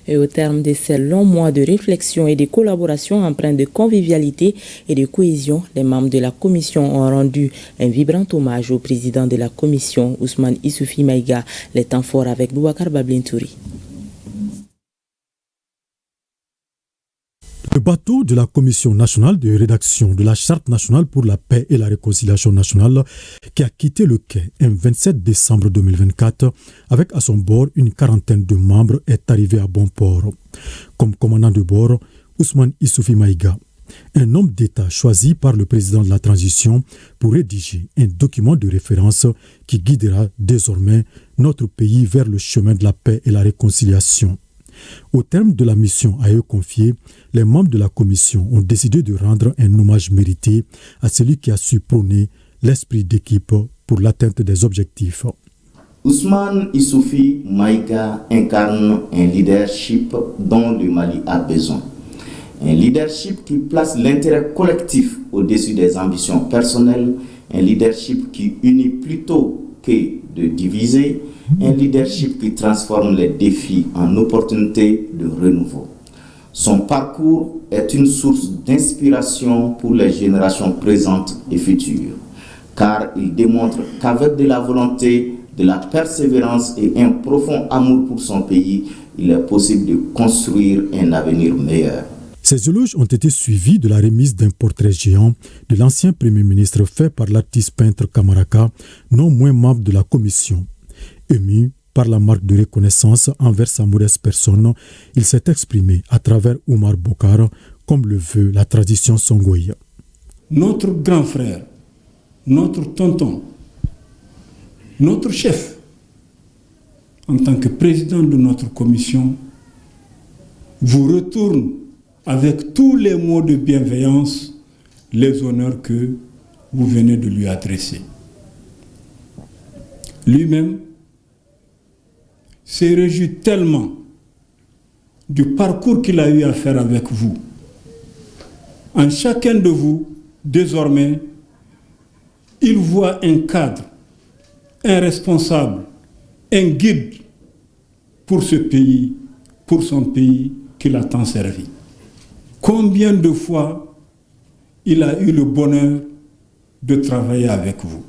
Et au terme de ces longs mois de réflexion et de collaboration empreints de convivialité et de cohésion, les membres de la commission ont rendu un vibrant hommage au président de la commission, Ousmane Issoufou Maïga, les temps forts avec Boubacar Bablintouri. Le bateau de la Commission nationale de rédaction de la Charte nationale pour la paix et la réconciliation nationale qui a quitté le quai un 27 décembre 2024 avec à son bord une quarantaine de membres est arrivé à bon port. Comme commandant de bord, Ousmane Issoufou Maïga, un homme d'État choisi par le président de la transition pour rédiger un document de référence qui guidera désormais notre pays vers le chemin de la paix et la réconciliation. Au terme de la mission à eux confiée, les membres de la commission ont décidé de rendre un hommage mérité à celui qui a su prôner l'esprit d'équipe pour l'atteinte des objectifs. Ousmane Issoufou Maïga incarne un leadership dont le Mali a besoin. Un leadership qui place l'intérêt collectif au-dessus des ambitions personnelles, un leadership qui unit plutôt que de diviser, un leadership qui transforme les défis en opportunités de renouveau. Son parcours est une source d'inspiration pour les générations présentes et futures, car il démontre qu'avec de la volonté, de la persévérance et un profond amour pour son pays, il est possible de construire un avenir meilleur. Ces éloges ont été suivis de la remise d'un portrait géant de l'ancien Premier ministre fait par l'artiste peintre Kamaraka, non moins membre de la commission. Ému par la marque de reconnaissance envers sa modeste personne, il s'est exprimé à travers Oumar Bokar, comme le veut la tradition songoïa. Notre grand frère, notre tonton, notre chef, en tant que président de notre commission, vous retourne avec tous les mots de bienveillance les honneurs que vous venez de lui adresser. Lui-même s'est réjoui tellement du parcours qu'il a eu à faire avec vous. En chacun de vous, désormais, il voit un cadre, un responsable, un guide pour ce pays, pour son pays qu'il a tant servi. Combien de fois il a eu le bonheur de travailler avec vous.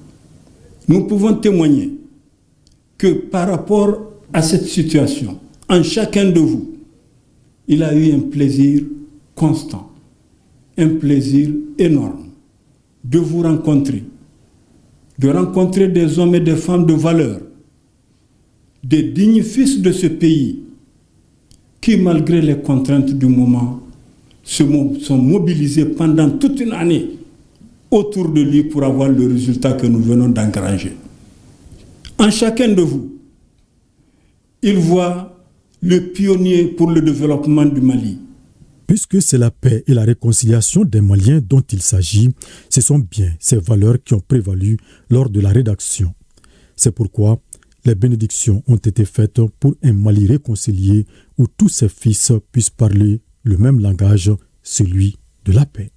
Nous pouvons témoigner que par rapport à cette situation, en chacun de vous, il a eu un plaisir constant, un plaisir énorme de vous rencontrer, de rencontrer des hommes et des femmes de valeur, des dignes fils de ce pays qui, malgré les contraintes du moment, sont mobilisés pendant toute une année autour de lui pour avoir le résultat que nous venons d'engranger. En chacun de vous, il voit le pionnier pour le développement du Mali. Puisque c'est la paix et la réconciliation des Maliens dont il s'agit, ce sont bien ces valeurs qui ont prévalu lors de la rédaction. C'est pourquoi les bénédictions ont été faites pour un Mali réconcilié où tous ses fils puissent parler le même langage, celui de la paix.